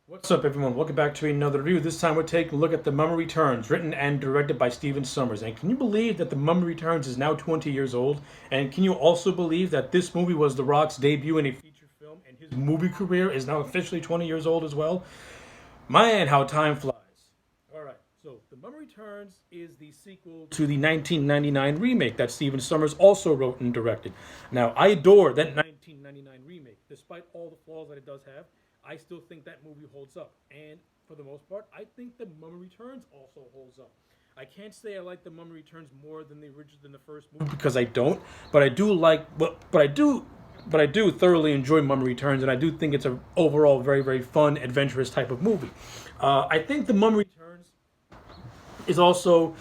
What's up, everyone? Welcome back to another review. This time we're taking a look at The Mummy Returns, written and directed by Stephen Sommers. And can you believe that The Mummy Returns is now 20 years old? And can you also believe that this movie was The Rock's debut in a feature film, and his movie career is now officially 20 years old as well? Man, how time flies. All right, so The Mummy Returns is the sequel to the 1999 remake that Stephen Sommers also wrote and directed. Now, I adore that 1999 remake. Despite all the flaws that it does have, I still think that movie holds up. And for the most part, I think The Mummy Returns also holds up. I can't say I like The Mummy Returns more than the original than the first movie because I don't, but I do like but I do thoroughly enjoy Mummy Returns, and I do think it's a overall very fun, adventurous type of movie. I think The Mummy Returns is also,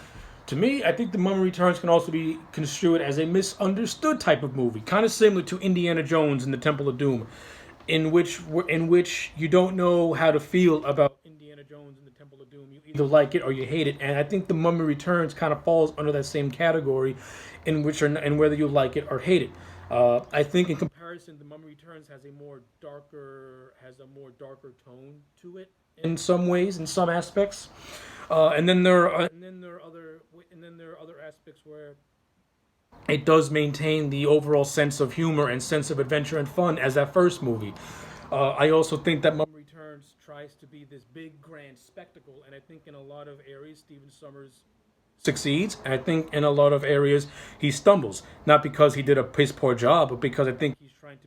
to me, I think The Mummy Returns can also be construed as a misunderstood type of movie, kind of similar to Indiana Jones and the Temple of Doom, in which you don't know how to feel about Indiana Jones and the Temple of Doom. You either like it or you hate it, and I think The Mummy Returns kind of falls under that same category, in which or and whether you like it or hate it. I think in comparison, The Mummy Returns has a more darker tone to it in some ways, in some aspects. And then there are other aspects where it does maintain the overall sense of humor and sense of adventure and fun as that first movie. I also think that Mum Returns tries to be this big, grand spectacle, and I think in a lot of areas, Stephen Sommers succeeds. And I think in a lot of areas he stumbles, not because he did a piss poor job, but because I think he's trying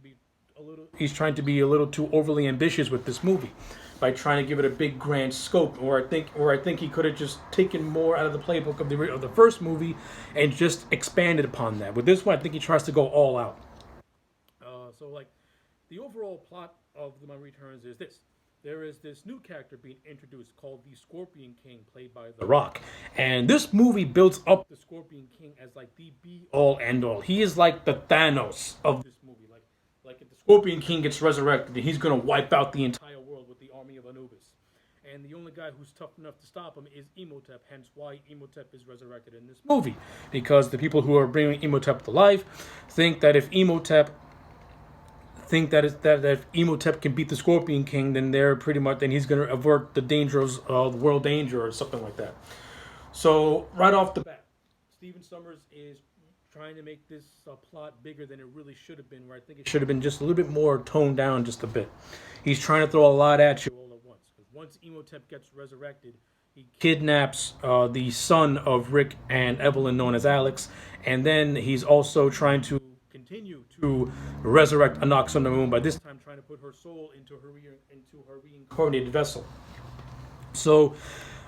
to be a little too overly ambitious with this movie by trying to give it a big grand scope. Or I think he could have just taken more out of the playbook of the first movie and just expanded upon that. With this one, I think he tries to go all out. So like the overall plot of The Mummy Returns is this. There is this new character being introduced called the Scorpion King, played by The Rock. And this movie builds up the Scorpion King as like the be all end all. He is like the Thanos of this movie. Like if the Scorpion King gets resurrected, he's gonna wipe out the entire world with the army of Anubis. And the only guy who's tough enough to stop him is Imhotep, hence why Imhotep is resurrected in this movie. Because the people who are bringing Imhotep to life think that if Imhotep that if Emotep can beat the Scorpion King, then he's going to avert the dangers of world danger or something like that. So right off the bat, Stephen Sommers is trying to make this plot bigger than it really should have been. Where I think it should have been just a little bit more toned down, just a bit. He's trying to throw a lot at you all at once. Because once Emotep gets resurrected, he kidnaps the son of Rick and Evelyn, known as Alex, and then he's also trying to continue to resurrect Anox on the moon. By this time, trying to put her soul into her reincarnated vessel. So,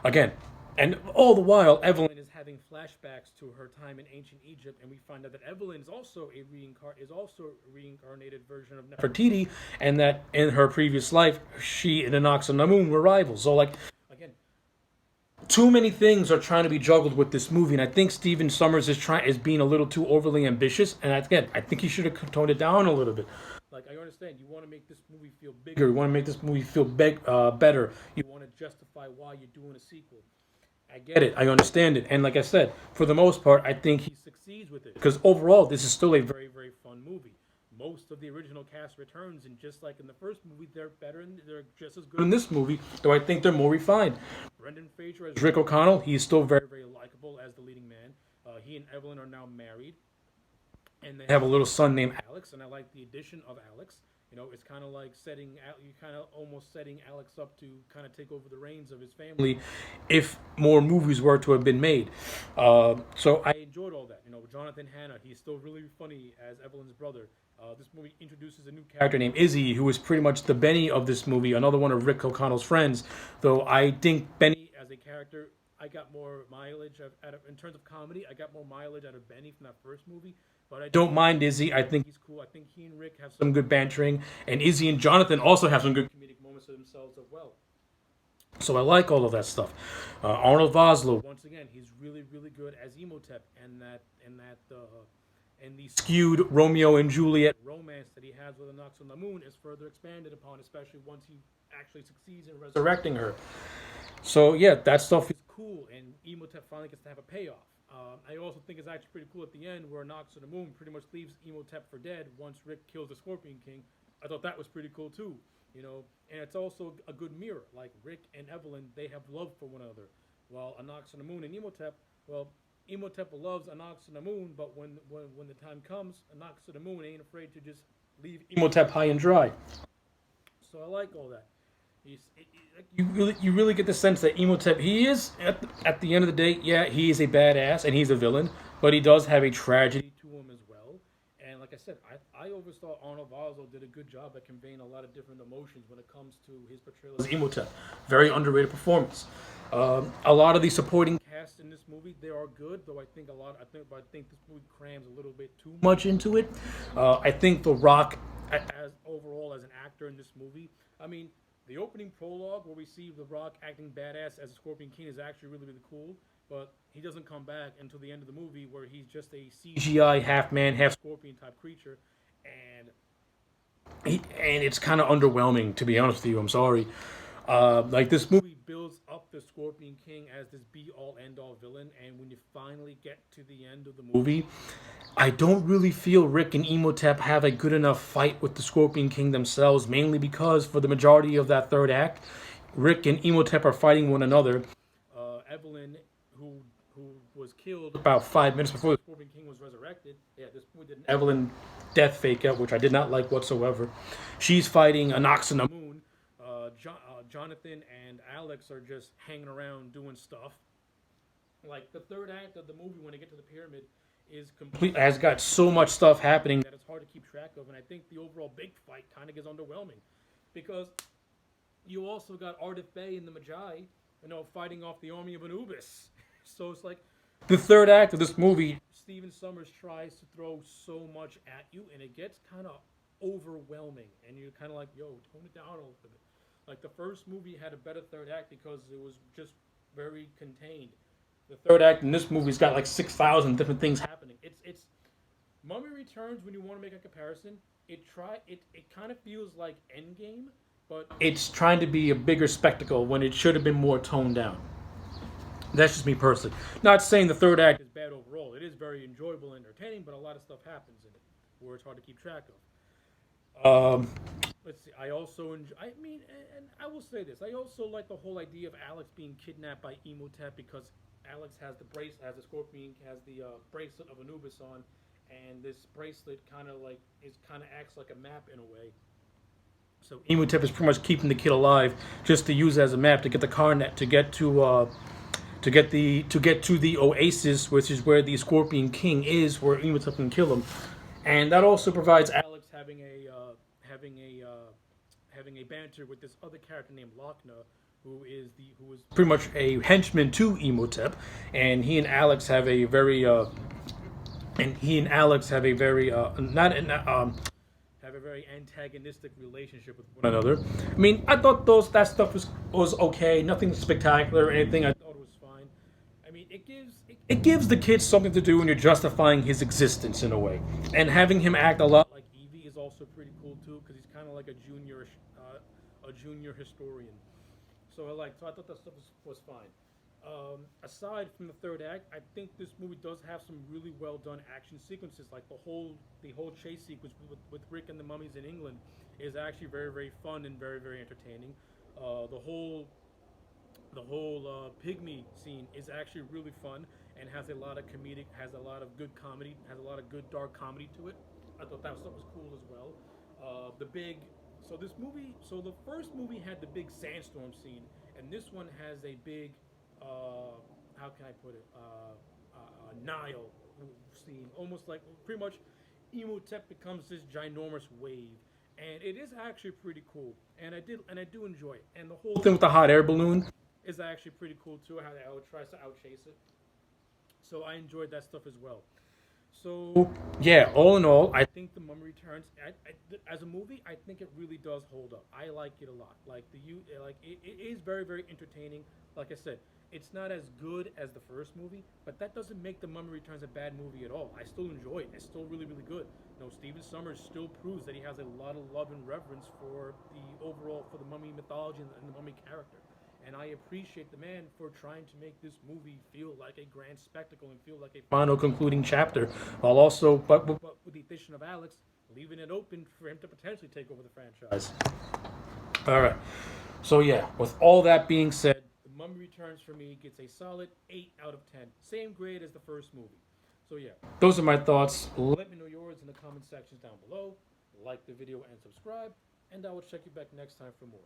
again, and all the while, Evelyn is having flashbacks to her time in ancient Egypt, and we find out that Evelyn is also a reincarnated version of Nefertiti, and that in her previous life, she and Anox on the moon were rivals. So, like, again, too many things are trying to be juggled with this movie, and I think Stephen Sommers is being a little too overly ambitious. And again, I think he should have toned it down a little bit. Like, I understand you want to make this movie feel bigger, you want to make this movie feel better, you want to justify why you're doing a sequel. I get it. I understand it. And like I said, for the most part, I think he succeeds with it. Because overall, this is still a very fun movie. Most of the original cast returns, and just like in the first movie, they're just as good in this movie, though I think they're more refined. Brendan Fraser as Rick O'Connell, he's still very likable as the leading man. He and Evelyn are now married, and they have a little son named Alex, and I like the addition of Alex. It's kind of like you kind of almost setting Alex up to kind of take over the reins of his family if more movies were to have been made. So I enjoyed all that. Jonathan Hanna, he's still really funny as Evelyn's brother. This movie introduces a new character named Izzy, who is pretty much the Benny of this movie, another one of Rick O'Connell's friends. Though I think Benny as a character, I got more mileage in terms of comedy. I got more mileage out of Benny from that first movie. But I don't mind Izzy. I think he's cool. I think he and Rick have some good bantering, and Izzy and Jonathan also have some good comedic moments of themselves as well. So I like all of that stuff. Arnold Vosloo, once again, he's really good as Emotep, and the skewed Romeo and Juliet romance that he has with Anox on the moon is further expanded upon, especially once he actually succeeds in resurrecting her. So yeah, that stuff is cool, and Emotep finally gets to have a payoff. I also think it's actually pretty cool at the end where Nox on the Moon pretty much leaves Emotep for dead once Rick kills the Scorpion King. I thought that was pretty cool too. And it's also a good mirror. Like Rick and Evelyn, they have love for one another, while Anox and the Moon and Emotep, well, Emotep loves Anox and the Moon, but when the time comes, Anox and the Moon ain't afraid to just leave Emotep high and dry. So I like all that. You really get the sense that Emotep, he is at the end of the day, yeah, he is a badass and he's a villain, but he does have a tragedy to him as well. And like I said, I always thought Arnold Vosloo did a good job at conveying a lot of different emotions when it comes to his portrayal as Emotep. Very underrated performance. A lot of the supporting cast in this movie, they are good, though I think this movie crams a little bit too much into it. I think The Rock, as overall as an actor in this movie, I mean, the opening prologue where we see The Rock acting badass as a Scorpion King is actually really, really cool. But he doesn't come back until the end of the movie where he's just a CGI half man, half scorpion type creature. And and it's kind of underwhelming, to be honest with you. I'm sorry. Like this movie builds up the Scorpion King as this be all end all villain, and when you finally get to the end of the movie, I don't really feel Rick and Emotep have a good enough fight with the Scorpion King themselves, mainly because for the majority of that third act, Rick and Emotep are fighting one another. Evelyn, who was killed about 5 minutes before the Scorpion King was resurrected. Yeah, this movie did an Evelyn death fake out, which I did not like whatsoever. She's fighting Anox and the Moon. Jonathan and Alex are just hanging around doing stuff. Like the third act of the movie, when they get to the pyramid, is complete has got so much stuff happening that it's hard to keep track of. And I think the overall big fight kind of gets underwhelming because you also got Artifay and the Magi, fighting off the army of Anubis. So it's like the third act of this movie, Stephen Summers tries to throw so much at you, and it gets kind of overwhelming, and you're kind of like, yo, tone it down a little bit. Like the first movie had a better third act because it was just very contained. The third act in this movie's got like 6,000 different things happening. It's Mummy Returns, when you want to make a comparison. It kind of feels like Endgame, but it's trying to be a bigger spectacle when it should have been more toned down. That's just me personally. Not saying the third act is bad overall. It is very enjoyable and entertaining, but a lot of stuff happens in it where it's hard to keep track of. Let's see. I also enjoy. I mean, and I will say this. I also like the whole idea of Alex being kidnapped by Emotep because Alex has the Scorpion has the bracelet of Anubis on, and this bracelet kind of acts like a map in a way. So Emotep is pretty much keeping the kid alive, just to use as a map to get the Carnet to get to the Oasis, which is where the Scorpion King is, where Emotep can kill him, and that also provides Alex having a banter with this other character named Lochna, who is pretty much a henchman to Emotep, and he and Alex have a very not have a very antagonistic relationship with one another. I mean, I thought that stuff was okay, nothing spectacular or anything. I thought it was fine. I mean, it gives the kid something to do when you're justifying his existence in a way, and having him act a lot like Evie is also pretty cool too, because he's kind of like a junior historian. So I thought that stuff was fine. Aside from the third act, I think this movie does have some really well done action sequences. Like the whole chase sequence with Rick and the mummies in England is actually very, very fun and very, very entertaining. The whole pygmy scene is actually really fun and has a lot of good comedy, has a lot of good dark comedy to it. I thought that stuff was cool as well. The big so this movie so the first movie had the big sandstorm scene, and this one has a big how can I put it Nile scene, almost like pretty much Emotep becomes this ginormous wave, and it is actually pretty cool, and I do enjoy it, and the whole thing with the hot air balloon is actually pretty cool too. How the tries to outchase it, so I enjoyed that stuff as well. So yeah, all in all, I think The Mummy Returns, as a movie, I think it really does hold up. I like it a lot. It is very, very entertaining. Like I said, it's not as good as the first movie, but that doesn't make The Mummy Returns a bad movie at all. I still enjoy it. It's still really, really good. Stephen Summers still proves that he has a lot of love and reverence for the Mummy mythology and the Mummy character. And I appreciate the man for trying to make this movie feel like a grand spectacle and feel like a final concluding chapter, while also, but with the addition of Alex, leaving it open for him to potentially take over the franchise. All right. So yeah, with all that being said, The Mummy Returns for me gets a solid 8 out of 10. Same grade as the first movie. So yeah, those are my thoughts. Let me know yours in the comment sections down below. Like the video and subscribe, and I will check you back next time for more.